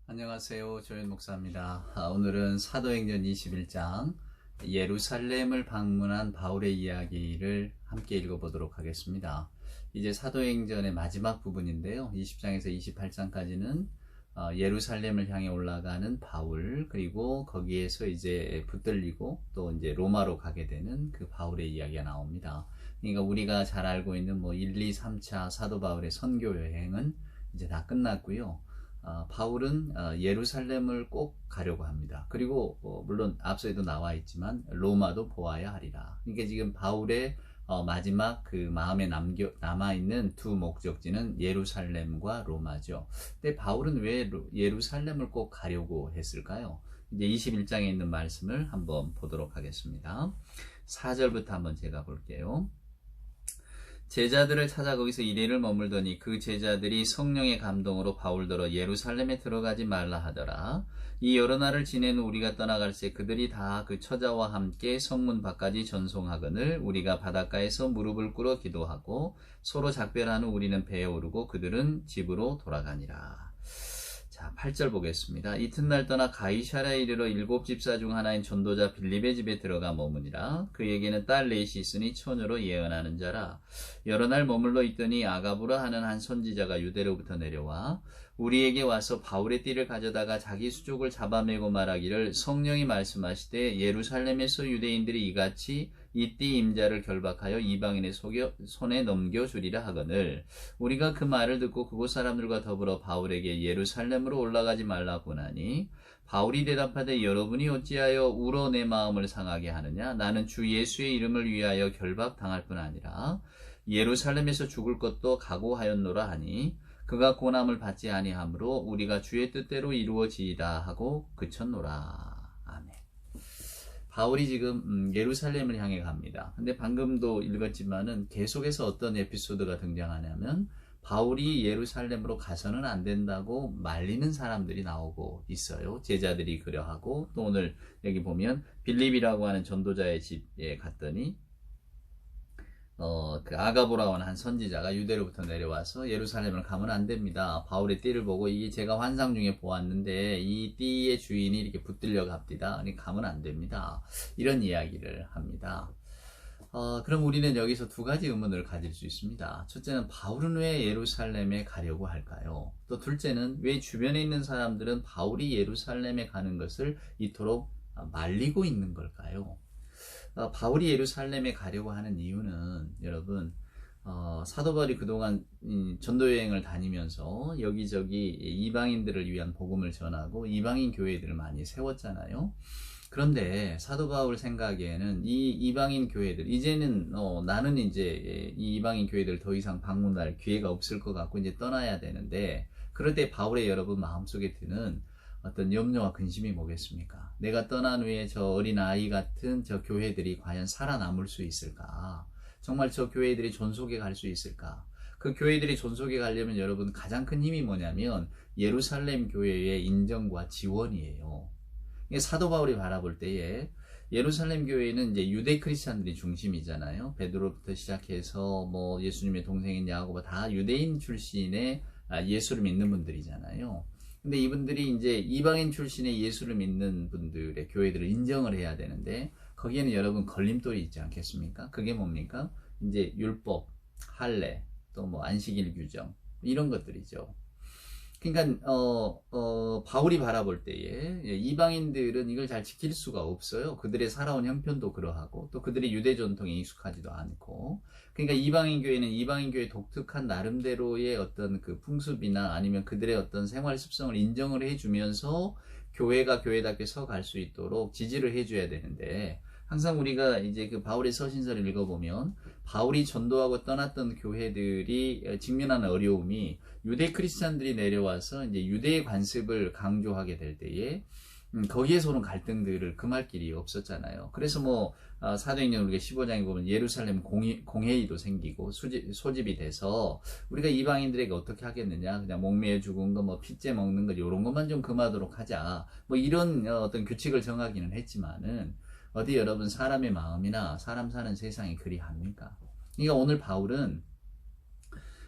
안녕하세요. 조현 목사입니다. 오늘은 사도행전 21장 예루살렘을 방문한 바울의 이야기를 함께 읽어보도록 하겠습니다. 이제 사도행전의 마지막 부분인데요. 20장에서 28장까지는 예루살렘을 향해 올라가는 바울, 그리고 거기에서 이제 붙들리고 또 이제 로마로 가게 되는 그 바울의 이야기가 나옵니다. 그러니까 우리가 잘 알고 있는 1, 2, 3차 사도 바울의 선교 여행은 이제 다 끝났고요. 바울은 예루살렘을 꼭 가려고 합니다. 그리고 물론 앞서에도 나와 있지만 로마도 보아야 하리라. 그러니까 지금 바울의 마지막 그 마음에 남아있는 두 목적지는 예루살렘과 로마죠. 근데 바울은 왜 예루살렘을 꼭 가려고 했을까요? 이제 21장에 있는 말씀을 한번 보도록 하겠습니다. 4절부터 한번 제가 볼게요. 제자들을 찾아 거기서 이래를 머물더니 그 제자들이 성령의 감동으로 바울더러 예루살렘에 들어가지 말라 하더라. 이 여러 날을 지낸 우리가 떠나갈새 그들이 다 그 처자와 함께 성문 밖까지 전송하거늘 우리가 바닷가에서 무릎을 꿇어 기도하고 서로 작별한 후 우리는 배에 오르고 그들은 집으로 돌아가니라. 자, 8절 보겠습니다. 이튿날 떠나 가이사랴에 이르러 7 집사 중 하나인 전도자 빌립의 집에 들어가 머무니라. 그에게는 딸 넷이 있으니 처녀로 예언하는 자라. 여러 날 머물러 있더니 아가부라 하는 한 선지자가 유대로부터 내려와 우리에게 와서 바울의 띠를 가져다가 자기 수족을 잡아매고 말하기를 성령이 말씀하시되 예루살렘에서 유대인들이 이같이 이 띠 임자를 결박하여 이방인의 손에 넘겨주리라 하거늘 우리가 그 말을 듣고 그곳 사람들과 더불어 바울에게 예루살렘으로 올라가지 말라고 하니 바울이 대답하되 여러분이 어찌하여 울어 내 마음을 상하게 하느냐 나는 주 예수의 이름을 위하여 결박당할 뿐 아니라 예루살렘에서 죽을 것도 각오하였노라 하니 그가 고난을 받지 아니하므로 우리가 주의 뜻대로 이루어지이다 하고 그쳤노라. 아멘. 바울이 지금 예루살렘을 향해 갑니다. 근데 방금도 읽었지만은 계속해서 어떤 에피소드가 등장하냐면 바울이 예루살렘으로 가서는 안 된다고 말리는 사람들이 나오고 있어요. 제자들이 그려하고 또 오늘 여기 보면 빌립이라고 하는 전도자의 집에 갔더니 그 아가보라고 하는 한 선지자가 유대로부터 내려와서 예루살렘을 가면 안 됩니다. 바울의 띠를 보고 이게 제가 환상 중에 보았는데 이 띠의 주인이 이렇게 붙들려 갑니다. 그러니까 가면 안 됩니다. 이런 이야기를 합니다. 그럼 우리는 여기서 두 가지 의문을 가질 수 있습니다. 첫째는 바울은 왜 예루살렘에 가려고 할까요? 또 둘째는 왜 주변에 있는 사람들은 바울이 예루살렘에 가는 것을 이토록 말리고 있는 걸까요? 바울이 예루살렘에 가려고 하는 이유는 여러분 사도 바울이 그동안 전도 여행을 다니면서 여기저기 이방인들을 위한 복음을 전하고 이방인 교회들을 많이 세웠잖아요. 그런데 사도 바울 생각에는 이 이방인 교회들 이제는 나는 이제 이 이방인 교회들 더 이상 방문할 기회가 없을 것 같고 이제 떠나야 되는데 그럴 때 바울의 여러분 마음속에 드는 어떤 염려와 근심이 뭐겠습니까? 내가 떠난 후에 저 어린 아이 같은 저 교회들이 과연 살아남을 수 있을까? 정말 저 교회들이 존속해 갈 수 있을까? 그 교회들이 존속해 가려면 여러분 가장 큰 힘이 뭐냐면 예루살렘 교회의 인정과 지원이에요. 사도 바울이 바라볼 때에 예루살렘 교회는 이제 유대 크리스찬들이 중심이잖아요. 베드로부터 시작해서 예수님의 동생인 야고보 다 유대인 출신의 예수를 믿는 분들이잖아요. 근데 이분들이 이제 이방인 출신의 예수를 믿는 분들의 교회들을 인정을 해야 되는데 거기에는 여러분 걸림돌이 있지 않겠습니까? 그게 뭡니까? 이제 율법, 할례, 또 안식일 규정 이런 것들이죠. 그러니까 바울이 바라볼 때에 이방인들은 이걸 잘 지킬 수가 없어요. 그들의 살아온 형편도 그러하고 또 그들의 유대 전통에 익숙하지도 않고 그러니까 이방인 교회는 이방인 교회 독특한 나름대로의 어떤 그 풍습이나 아니면 그들의 어떤 생활 습성을 인정을 해주면서 교회가 교회답게 서갈 수 있도록 지지를 해줘야 되는데 항상 우리가 이제 그 바울의 서신서를 읽어보면 바울이 전도하고 떠났던 교회들이 직면하는 어려움이 유대 크리스찬들이 내려와서 이제 유대의 관습을 강조하게 될 때에 거기에서 오는 갈등들을 금할 길이 없었잖아요. 그래서 사도행전 우리가 15장에 보면 예루살렘 공회의도 생기고 소집이 돼서 우리가 이방인들에게 어떻게 하겠느냐 그냥 목매어 죽은 거 핏째 먹는 거 이런 것만 좀 금하도록 하자 이런 어떤 규칙을 정하기는 했지만은 어디 여러분 사람의 마음이나 사람 사는 세상이 그리 합니까? 그러니까 오늘 바울은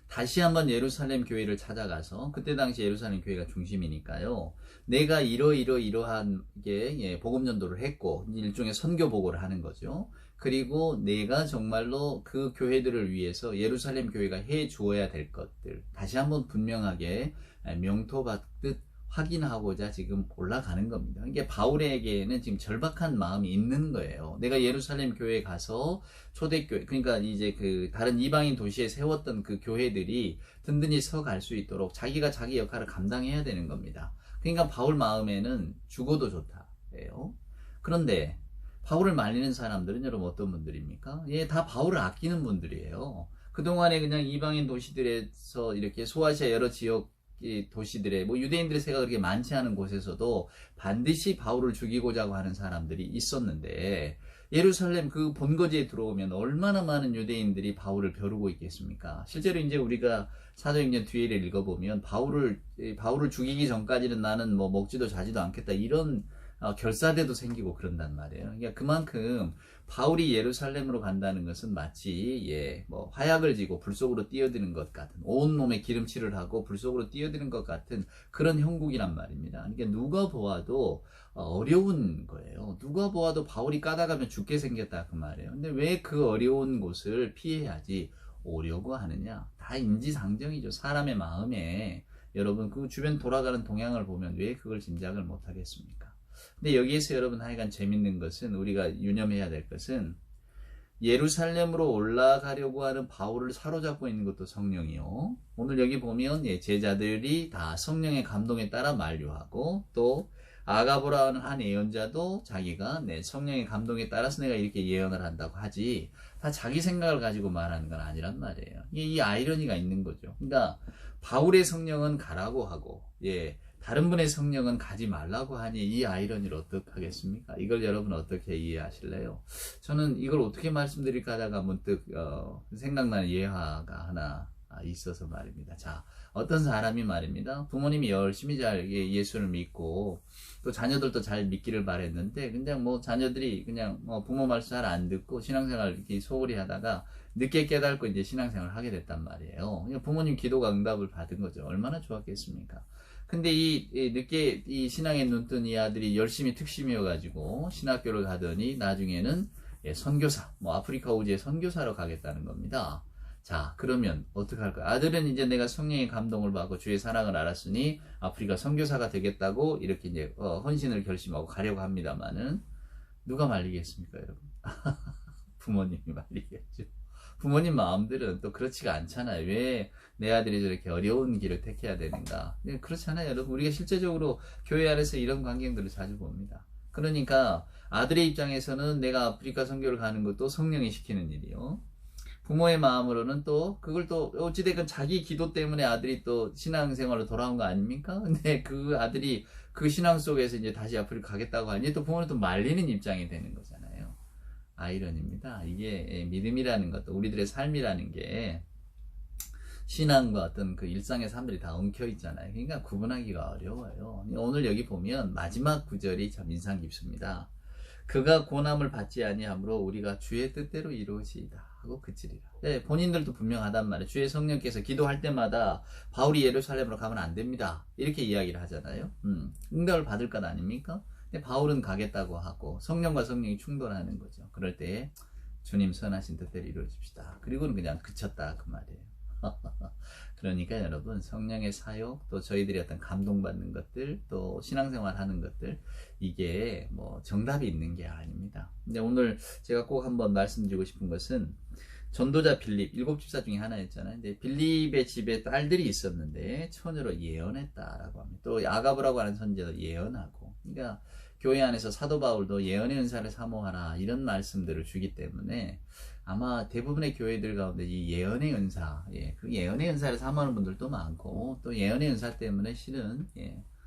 다시 한번 예루살렘 교회를 찾아가서, 그때 당시 예루살렘 교회가 중심이니까요. 내가 이러한 게 복음 전도를 했고, 일종의 선교 보고를 하는 거죠. 그리고 내가 정말로 그 교회들을 위해서 예루살렘 교회가 해 주어야 될 것들 다시 한번 분명하게 명토받듯 확인하고자 지금 올라가는 겁니다. 이게 바울에게는 지금 절박한 마음이 있는 거예요. 내가 예루살렘 교회에 가서 초대교회, 그러니까 이제 그 다른 이방인 도시에 세웠던 그 교회들이 든든히 서 갈 수 있도록 자기가 자기 역할을 감당해야 되는 겁니다. 그러니까 바울 마음에는 죽어도 좋다예요. 그런데 바울을 말리는 사람들은 여러분 어떤 분들입니까? 예, 다 바울을 아끼는 분들이에요. 그동안에 그냥 이방인 도시들에서 이렇게 소아시아 여러 지역 이 도시들의 유대인들의 세가 그렇게 많지 않은 곳에서도 반드시 바울을 죽이고자 하는 사람들이 있었는데, 예루살렘 그 본거지에 들어오면 얼마나 많은 유대인들이 바울을 벼르고 있겠습니까? 실제로 이제 우리가 사도행전 뒤에를 읽어보면 바울을 죽이기 전까지는 나는 먹지도 자지도 않겠다 이런 결사대도 생기고 그런단 말이에요. 그러니까 그만큼 바울이 예루살렘으로 간다는 것은 마치 화약을 지고 불 속으로 뛰어드는 것 같은, 온몸에 기름칠을 하고 불 속으로 뛰어드는 것 같은 그런 형국이란 말입니다. 그러니까 누가 보아도 어려운 거예요. 누가 보아도 바울이 까다가면 죽게 생겼다 그 말이에요. 근데 왜 그 어려운 곳을 피해야지 오려고 하느냐? 다 인지상정이죠. 사람의 마음에. 여러분 그 주변 돌아가는 동향을 보면 왜 그걸 짐작을 못하겠습니까? 근데 여기에서 여러분 하여간 재밌는 것은, 우리가 유념해야 될 것은, 예루살렘으로 올라가려고 하는 바울을 사로잡고 있는 것도 성령이요. 오늘 여기 보면 제자들이 다 성령의 감동에 따라 만류하고, 또 아가보라 하는 한 예언자도 자기가 성령의 감동에 따라서 내가 이렇게 예언을 한다고 하지, 다 자기 생각을 가지고 말하는 건 아니란 말이에요. 이 아이러니가 있는 거죠. 그러니까 바울의 성령은 가라고 하고, 다른 분의 성령은 가지 말라고 하니 이 아이러니를 어떻게 하겠습니까? 이걸 여러분 어떻게 이해하실래요? 저는 이걸 어떻게 말씀드릴까 하다가 문득 생각나는 예화가 하나 있어서 말입니다. 자, 어떤 사람이 말입니다. 부모님이 열심히 잘 예수를 믿고 또 자녀들도 잘 믿기를 바랬는데, 그냥 자녀들이 그냥 부모 말씀 잘 안 듣고 신앙생활 이렇게 소홀히 하다가 늦게 깨닫고 이제 신앙생활을 하게 됐단 말이에요. 부모님 기도가 응답을 받은 거죠. 얼마나 좋았겠습니까? 근데 늦게 신앙에 눈뜬 이 아들이 열심히 특심이어가지고 신학교를 가더니 나중에는 선교사, 아프리카 오지에 선교사로 가겠다는 겁니다. 자, 그러면 어떡할까요? 아들은 이제 내가 성령의 감동을 받고 주의 사랑을 알았으니 아프리카 선교사가 되겠다고 이렇게 이제 헌신을 결심하고 가려고 합니다만은, 누가 말리겠습니까, 여러분? 부모님이 말리겠죠. 부모님 마음들은 또 그렇지가 않잖아요. 왜 내 아들이 저렇게 어려운 길을 택해야 되는가? 그렇잖아요, 여러분. 우리가 실제적으로 교회 안에서 이런 광경들을 자주 봅니다. 그러니까 아들의 입장에서는 내가 아프리카 선교를 가는 것도 성령이 시키는 일이요. 부모의 마음으로는 또 그걸 또 어찌됐건 자기 기도 때문에 아들이 또 신앙생활로 돌아온 거 아닙니까? 근데 그 아들이 그 신앙 속에서 이제 다시 아프리카 가겠다고 하니 또 부모는 또 말리는 입장이 되는 거잖아요. 아이러니입니다. 이게 믿음이라는 것도, 우리들의 삶이라는 게 신앙과 어떤 그 일상의 삶들이 다 엉켜 있잖아요. 그러니까 구분하기가 어려워요. 오늘 여기 보면 마지막 구절이 참 인상 깊습니다. 그가 고난을 받지 아니하므로 우리가 주의 뜻대로 이루어지이다 하고 그치리라. 본인들도 분명하단 말이에요. 주의 성령께서 기도할 때마다 바울이 예루살렘으로 가면 안 됩니다, 이렇게 이야기를 하잖아요. 응답을 받을 것 아닙니까? 근데 바울은 가겠다고 하고 성령과 성령이 충돌하는 거죠. 그럴 때 주님 선하신 뜻대로 이루어집시다. 그리고는 그냥 그쳤다 그 말이에요. 그러니까 여러분, 성령의 사역, 또 저희들이 어떤 감동받는 것들, 또 신앙생활 하는 것들, 이게 정답이 있는 게 아닙니다. 근데 오늘 제가 꼭 한번 말씀드리고 싶은 것은, 전도자 빌립, 7집사 중에 하나였잖아요. 근데 빌립의 집에 딸들이 있었는데 처녀로 예언했다라고 합니다. 또 아가브라고 하는 선지자도 예언하고, 그러니까 교회 안에서 사도 바울도 예언의 은사를 사모하라 이런 말씀들을 주기 때문에, 아마 대부분의 교회들 가운데 이 예언의 은사, 그 예언의 은사를 사모하는 분들도 많고, 또 예언의 은사 때문에 실은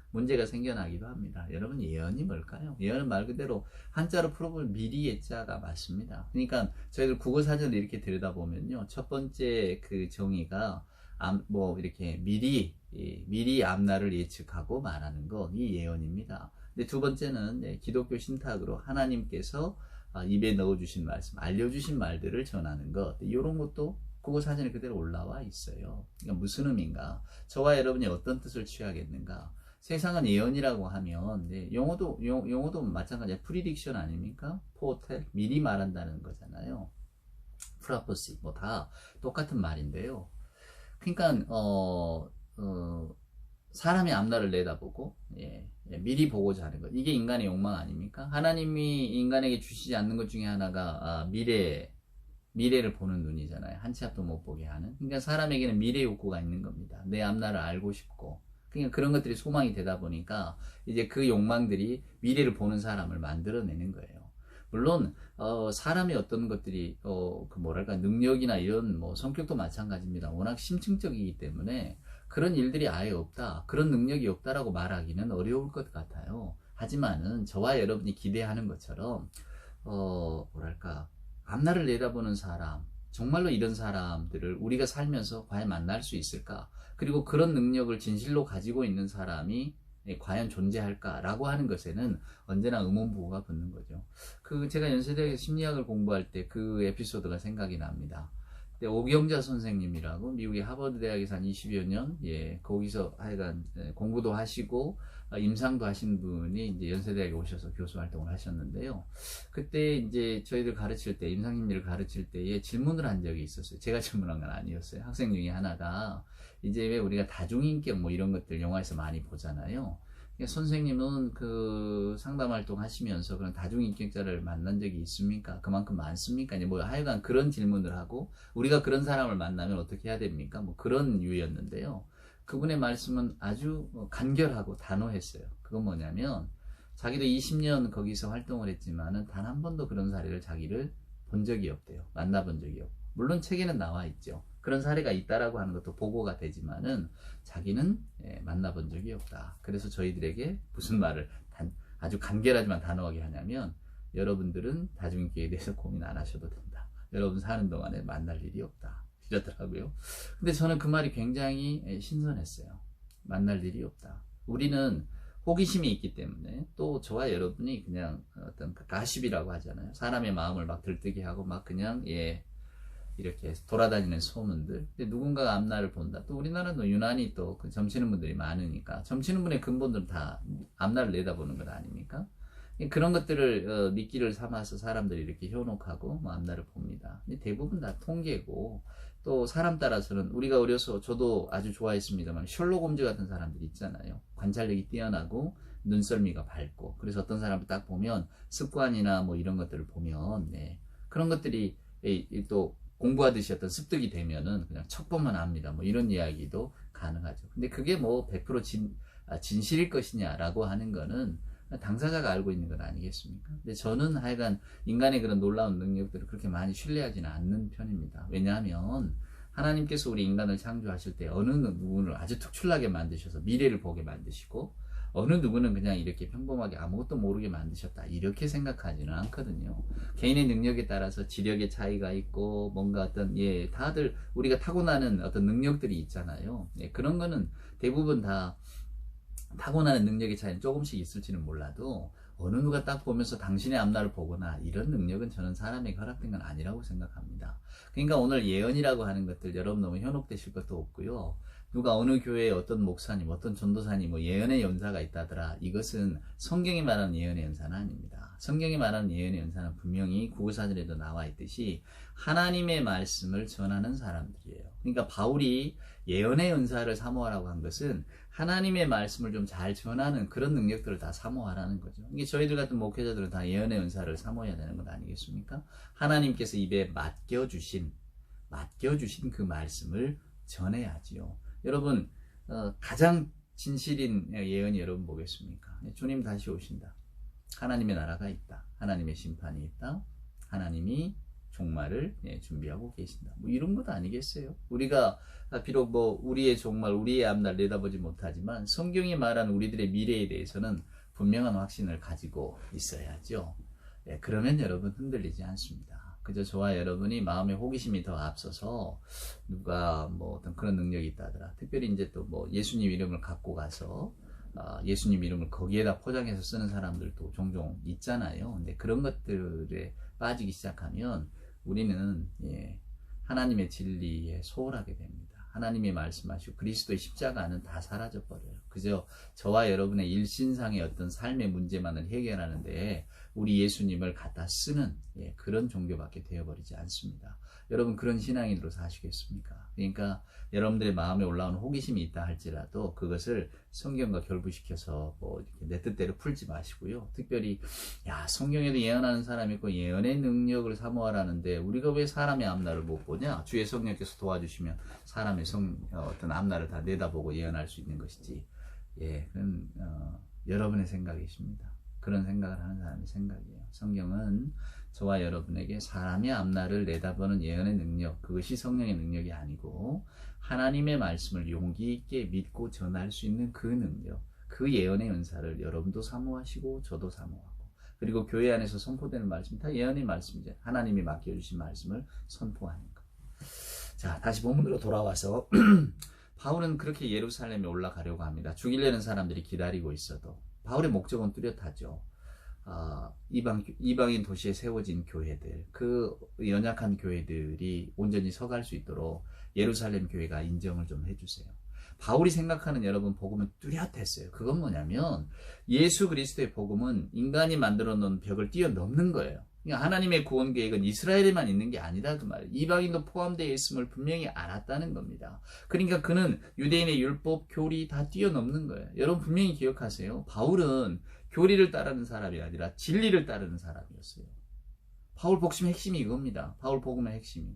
문제가 생겨나기도 합니다. 여러분, 예언이 뭘까요? 예언은 말 그대로 한자로 풀어보면 미리의 자가 맞습니다. 그러니까 저희들 국어사전을 이렇게 들여다보면요, 첫 번째 그 정의가 이렇게 미리 앞날을 예측하고 말하는 거, 이 예언입니다. 근데 두 번째는 기독교 신탁으로 하나님께서 입에 넣어주신 말씀, 알려주신 말들을 전하는 것, 이런 것도 그거 사진이 그대로 올라와 있어요. 그러니까 무슨 의미인가? 저와 여러분이 어떤 뜻을 취하겠는가? 세상은 예언이라고 하면 용어도 마찬가지야. 프리딕션 아닙니까? 포텔 미리 말한다는 거잖아요. 프로포시 뭐 다 똑같은 말인데요. 그러니까 사람이 앞날을 내다보고 미리 보고자 하는 것, 이게 인간의 욕망 아닙니까? 하나님이 인간에게 주시지 않는 것 중에 하나가 미래를 보는 눈이잖아요. 한 치 앞도 못 보게 하는. 그러니까 사람에게는 미래 욕구가 있는 겁니다. 내 앞날을 알고 싶고. 그러니까 그런 것들이 소망이 되다 보니까 이제 그 욕망들이 미래를 보는 사람을 만들어내는 거예요. 물론 사람의 어떤 것들이 능력이나 이런 뭐 성격도 마찬가지입니다. 워낙 심층적이기 때문에 그런 일들이 아예 없다, 그런 능력이 없다라고 말하기는 어려울 것 같아요. 하지만은 저와 여러분이 기대하는 것처럼 앞날을 내다보는 사람, 정말로 이런 사람들을 우리가 살면서 과연 만날 수 있을까? 그리고 그런 능력을 진실로 가지고 있는 사람이 과연 존재할까라고 하는 것에는 언제나 의문부호가 붙는 거죠. 제가 연세대학에서 심리학을 공부할 때 그 에피소드가 생각이 납니다. 오경자 선생님이라고 미국의 하버드 대학에서 한 20여 년, 거기서 하여간 공부도 하시고 임상도 하신 분이 이제 연세대학에 오셔서 교수 활동을 하셨는데요. 그때 이제 저희들 가르칠 때, 임상심리를 가르칠 때에 질문을 한 적이 있었어요. 제가 질문한 건 아니었어요. 학생 중에 하나가 이제 왜 우리가 다중인격 뭐 이런 것들 영화에서 많이 보잖아요. 선생님은 그 상담 활동 하시면서 그런 다중인격자를 만난 적이 있습니까? 그만큼 많습니까? 뭐 하여간 그런 질문을 하고, 우리가 그런 사람을 만나면 어떻게 해야 됩니까? 뭐 그런 유였는데요. 그분의 말씀은 아주 간결하고 단호했어요. 그건 뭐냐면 자기도 20년 거기서 활동을 했지만은 단 한 번도 그런 사례를 자기를 본 적이 없대요. 만나본 적이 없고. 물론 책에는 나와 있죠. 그런 사례가 있다라고 하는 것도 보고가 되지만은 자기는 만나본 적이 없다. 그래서 저희들에게 무슨 말을 아주 간결하지만 단호하게 하냐면, 여러분들은 다중인격에 대해서 고민 안 하셔도 된다. 여러분 사는 동안에 만날 일이 없다. 이러더라고요. 근데 저는 그 말이 굉장히 신선했어요. 만날 일이 없다. 우리는 호기심이 있기 때문에, 또 저와 여러분이 그냥 어떤 가십이라고 하잖아요. 사람의 마음을 막 들뜨게 하고 막 그냥 이렇게 돌아다니는 소문들. 근데 누군가가 앞날을 본다. 또 우리나라도 유난히 또 점치는 분들이 많으니까, 점치는 분의 근본들은 다 앞날을 내다보는 것 아닙니까? 그런 것들을 미끼를 삼아서 사람들이 이렇게 현혹하고 뭐 앞날을 봅니다. 대부분 다 통계고, 또 사람 따라서는, 우리가 어려서 저도 아주 좋아했습니다만 셜록 홈즈 같은 사람들이 있잖아요. 관찰력이 뛰어나고 눈썰미가 밝고, 그래서 어떤 사람을 딱 보면 습관이나 뭐 이런 것들을 보면 그런 것들이 또 공부하듯이 어떤 습득이 되면은 그냥 척 보면 압니다. 뭐 이런 이야기도 가능하죠. 근데 그게 뭐 100% 진실일 것이냐라고 하는 거는 당사자가 알고 있는 건 아니겠습니까? 근데 저는 하여간 인간의 그런 놀라운 능력들을 그렇게 많이 신뢰하지는 않는 편입니다. 왜냐하면 하나님께서 우리 인간을 창조하실 때 어느 누구를 아주 특출나게 만드셔서 미래를 보게 만드시고, 어느 누구는 그냥 이렇게 평범하게 아무것도 모르게 만드셨다, 이렇게 생각하지는 않거든요. 개인의 능력에 따라서 지력의 차이가 있고, 뭔가 어떤 다들 우리가 타고나는 어떤 능력들이 있잖아요. 그런 거는 대부분 다 타고나는 능력의 차이는 조금씩 있을지는 몰라도, 어느 누가 딱 보면서 당신의 앞날을 보거나 이런 능력은 저는 사람에게 허락된 건 아니라고 생각합니다. 그러니까 오늘 예언이라고 하는 것들 여러분 너무 현혹되실 것도 없고요. 누가 어느 교회에 어떤 목사님, 어떤 전도사님 뭐 예언의 연사가 있다더라, 이것은 성경이 말하는 예언의 연사는 아닙니다. 성경이 말하는 예언의 연사는 분명히 구구사전에도 나와 있듯이 하나님의 말씀을 전하는 사람들이에요. 그러니까 바울이 예언의 연사를 사모하라고 한 것은 하나님의 말씀을 좀 잘 전하는 그런 능력들을 다 사모하라는 거죠. 이게 저희들 같은 목회자들은 다 예언의 연사를 사모해야 되는 것 아니겠습니까? 하나님께서 입에 맡겨주신 그 말씀을 전해야지요. 여러분, 가장 진실인 예언이 여러분 뭐겠습니까? 주님 다시 오신다. 하나님의 나라가 있다. 하나님의 심판이 있다. 하나님이 종말을 준비하고 계신다. 뭐 이런 것 아니겠어요? 우리가 비록 뭐 우리의 종말, 우리의 앞날 내다보지 못하지만 성경이 말하는 우리들의 미래에 대해서는 분명한 확신을 가지고 있어야죠. 그러면 여러분 흔들리지 않습니다. 그저 저와 여러분이 마음의 호기심이 더 앞서서 누가 뭐 어떤 그런 능력이 있다더라. 특별히 이제 또 뭐 예수님 이름을 갖고 가서 예수님 이름을 거기에다 포장해서 쓰는 사람들도 종종 있잖아요. 근데 그런 것들에 빠지기 시작하면 우리는 하나님의 진리에 소홀하게 됩니다. 하나님이 말씀하시고 그리스도의 십자가는 다 사라져버려요. 그저 저와 여러분의 일신상의 어떤 삶의 문제만을 해결하는데 우리 예수님을 갖다 쓰는 그런 종교밖에 되어버리지 않습니다. 여러분 그런 신앙인으로 사시겠습니까? 그러니까 여러분들의 마음에 올라오는 호기심이 있다 할지라도 그것을 성경과 결부시켜서 뭐 이렇게 내 뜻대로 풀지 마시고요. 특별히 성경에도 예언하는 사람이 있고 예언의 능력을 사모하라는데 우리가 왜 사람의 앞날을 못 보냐? 주의 성령께서 도와주시면 사람의 어떤 앞날을 다 내다보고 예언할 수 있는 것이지. 그건 여러분의 생각이십니다. 그런 생각을 하는 사람의 생각이에요. 성경은 저와 여러분에게 사람의 앞날을 내다보는 예언의 능력, 그것이 성령의 능력이 아니고 하나님의 말씀을 용기 있게 믿고 전할 수 있는 그 능력, 그 예언의 은사를 여러분도 사모하시고 저도 사모하고, 그리고 교회 안에서 선포되는 말씀 다 예언의 말씀이죠. 하나님이 맡겨주신 말씀을 선포하는 것. 자, 다시 본문으로 돌아와서 바울은 그렇게 예루살렘에 올라가려고 합니다. 죽이려는 사람들이 기다리고 있어도 바울의 목적은 뚜렷하죠. 이방인 도시에 세워진 교회들, 그 연약한 교회들이 온전히 서갈 수 있도록 예루살렘 교회가 인정을 좀 해주세요. 바울이 생각하는 여러분 복음은 뚜렷했어요. 그건 뭐냐면 예수 그리스도의 복음은 인간이 만들어 놓은 벽을 뛰어넘는 거예요. 그러니까 하나님의 구원 계획은 이스라엘에만 있는 게 아니다 그 말이에요. 이방인도 포함되어 있음을 분명히 알았다는 겁니다. 그러니까 그는 유대인의 율법, 교리 다 뛰어넘는 거예요. 여러분 분명히 기억하세요. 바울은 교리를 따르는 사람이 아니라 진리를 따르는 사람이었어요. 바울 복음의 핵심이 이겁니다. 바울 복음의 핵심이.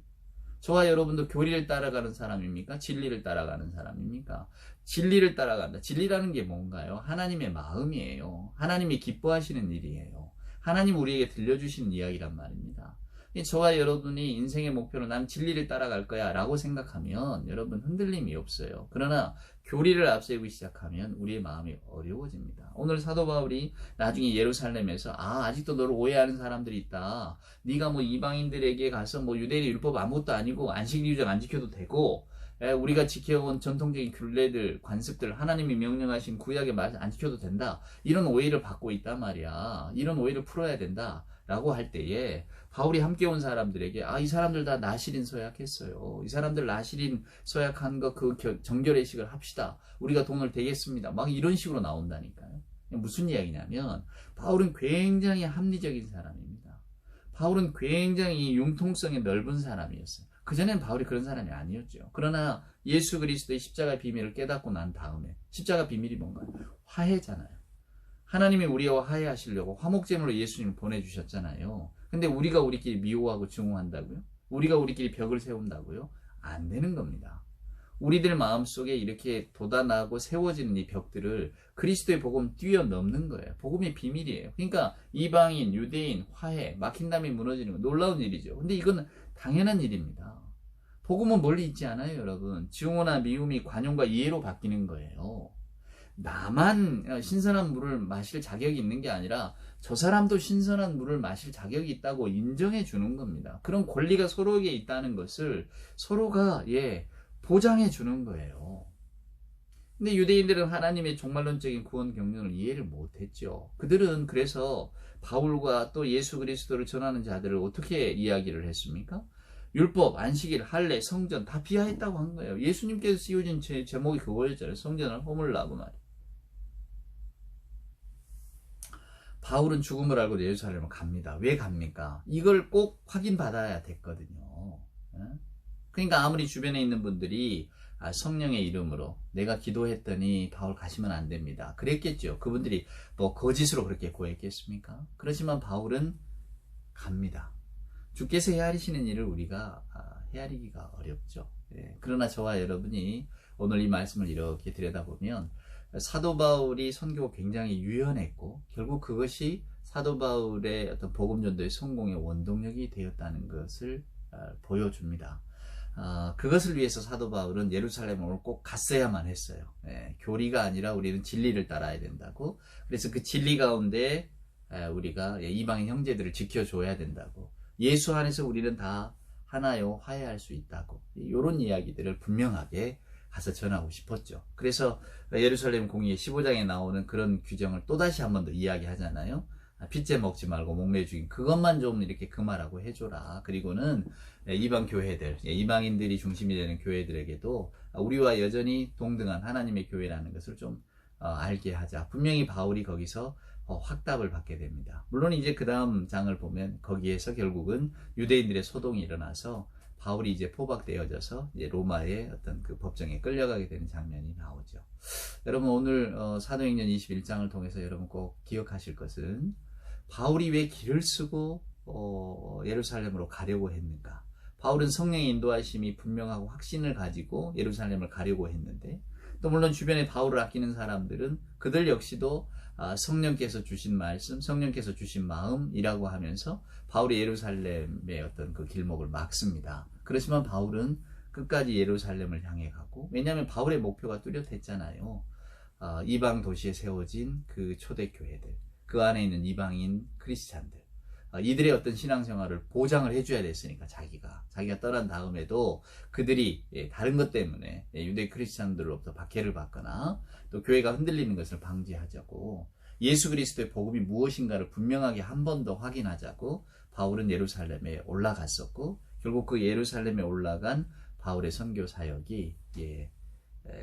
저와 여러분도 교리를 따라가는 사람입니까? 진리를 따라가는 사람입니까? 진리를 따라간다. 진리라는 게 뭔가요? 하나님의 마음이에요. 하나님이 기뻐하시는 일이에요. 하나님 우리에게 들려주시는 이야기란 말입니다. 저와 여러분이 인생의 목표로 난 진리를 따라갈 거야 라고 생각하면 여러분 흔들림이 없어요. 그러나 교리를 앞세우기 시작하면 우리의 마음이 어려워집니다. 오늘 사도 바울이 나중에 예루살렘에서 아직도 너를 오해하는 사람들이 있다. 네가 뭐 이방인들에게 가서 뭐 유대인의 율법 아무것도 아니고 안식 유정 안 지켜도 되고 우리가 지켜온 전통적인 규례들, 관습들, 하나님이 명령하신 구약의 말 안 지켜도 된다. 이런 오해를 받고 있단 말이야. 이런 오해를 풀어야 된다. 라고 할 때에 바울이 함께 온 사람들에게 이 사람들 다 나실인 서약했어요. 이 사람들 나실인 서약한 거 그 정결의식을 합시다. 우리가 돈을 대겠습니다. 막 이런 식으로 나온다니까요. 무슨 이야기냐면 바울은 굉장히 합리적인 사람입니다. 바울은 굉장히 융통성이 넓은 사람이었어요. 그전엔 바울이 그런 사람이 아니었죠. 그러나 예수 그리스도의 십자가 비밀을 깨닫고 난 다음에 십자가 비밀이 뭔가요? 화해잖아요. 하나님이 우리와 화해하시려고 화목제물로 예수님을 보내주셨잖아요. 근데 우리가 우리끼리 미워하고 증오한다고요? 우리가 우리끼리 벽을 세운다고요? 안 되는 겁니다. 우리들 마음속에 이렇게 돋아나고 세워지는 이 벽들을 그리스도의 복음 뛰어넘는 거예요. 복음의 비밀이에요. 그러니까 이방인, 유대인, 화해, 막힌 담이 무너지는 건 놀라운 일이죠. 근데 이건 당연한 일입니다. 복음은 멀리 있지 않아요, 여러분. 증오나 미움이 관용과 이해로 바뀌는 거예요. 나만 신선한 물을 마실 자격이 있는 게 아니라 저 사람도 신선한 물을 마실 자격이 있다고 인정해 주는 겁니다. 그런 권리가 서로에게 있다는 것을 서로가 보장해 주는 거예요. 근데 유대인들은 하나님의 종말론적인 구원 경륜을 이해를 못했죠. 그들은 그래서 바울과 또 예수 그리스도를 전하는 자들을 어떻게 이야기를 했습니까? 율법, 안식일, 할례, 성전 다 비하했다고 한 거예요. 예수님께서 씌워진 제목이 그거였잖아요. 성전을 허물라고 말이에요. 바울은 죽음을 알고 예루살렘을 갑니다. 왜 갑니까? 이걸 꼭 확인받아야 됐거든요. 그러니까 아무리 주변에 있는 분들이 성령의 이름으로 내가 기도했더니 바울 가시면 안 됩니다. 그랬겠죠. 그분들이 뭐 거짓으로 그렇게 고했겠습니까? 그렇지만 바울은 갑니다. 주께서 헤아리시는 일을 우리가 헤아리기가 어렵죠. 그러나 저와 여러분이 오늘 이 말씀을 이렇게 들여다보면 사도 바울이 선교가 굉장히 유연했고 결국 그것이 사도 바울의 어떤 복음 전도의 성공의 원동력이 되었다는 것을 보여줍니다. 그것을 위해서 사도 바울은 예루살렘을 꼭 갔어야만 했어요. 교리가 아니라 우리는 진리를 따라야 된다고. 그래서 그 진리 가운데 우리가 이방인 형제들을 지켜줘야 된다고. 예수 안에서 우리는 다 하나요, 화해할 수 있다고. 이런 이야기들을 분명하게 가서 전하고 싶었죠. 그래서 예루살렘 공의회 15장에 나오는 그런 규정을 또다시 한 번 더 이야기하잖아요. 핏째 먹지 말고 목매 죽인 그것만 좀 이렇게 금하라고 해줘라. 그리고는 이방 교회들, 이방인들이 중심이 되는 교회들에게도 우리와 여전히 동등한 하나님의 교회라는 것을 좀 알게 하자. 분명히 바울이 거기서 확답을 받게 됩니다. 물론 이제 그 다음 장을 보면 거기에서 결국은 유대인들의 소동이 일어나서 바울이 이제 포박되어져서 이제 로마의 어떤 그 법정에 끌려가게 되는 장면이 나오죠. 여러분 오늘 사도행전 21장을 통해서 여러분 꼭 기억하실 것은 바울이 왜 길을 쓰고 예루살렘으로 가려고 했는가? 바울은 성령의 인도하심이 분명하고 확신을 가지고 예루살렘을 가려고 했는데 또 물론 주변에 바울을 아끼는 사람들은 그들 역시도 성령께서 주신 말씀, 성령께서 주신 마음이라고 하면서 바울이 예루살렘의 어떤 그 길목을 막습니다. 그렇지만 바울은 끝까지 예루살렘을 향해 가고, 왜냐하면 바울의 목표가 뚜렷했잖아요. 이방 도시에 세워진 그 초대교회들, 그 안에 있는 이방인 크리스찬들, 이들의 어떤 신앙생활을 보장을 해줘야 됐으니까 자기가 떠난 다음에도 그들이 다른 것 때문에 유대 크리스찬들로부터 박해를 받거나 또 교회가 흔들리는 것을 방지하자고, 예수 그리스도의 복음이 무엇인가를 분명하게 한 번 더 확인하자고 바울은 예루살렘에 올라갔었고, 결국 그 예루살렘에 올라간 바울의 선교 사역이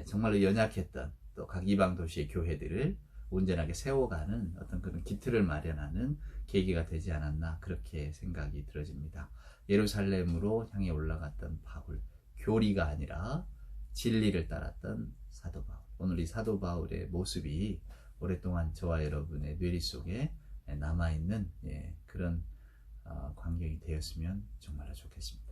정말로 연약했던 또 각 이방 도시의 교회들을 온전하게 세워가는 어떤 그런 기틀을 마련하는 계기가 되지 않았나, 그렇게 생각이 들어집니다. 예루살렘으로 향해 올라갔던 바울, 교리가 아니라 진리를 따랐던 사도 바울. 오늘 이 사도 바울의 모습이 오랫동안 저와 여러분의 뇌리 속에 남아있는 그런 광경이 되었으면 정말로 좋겠습니다.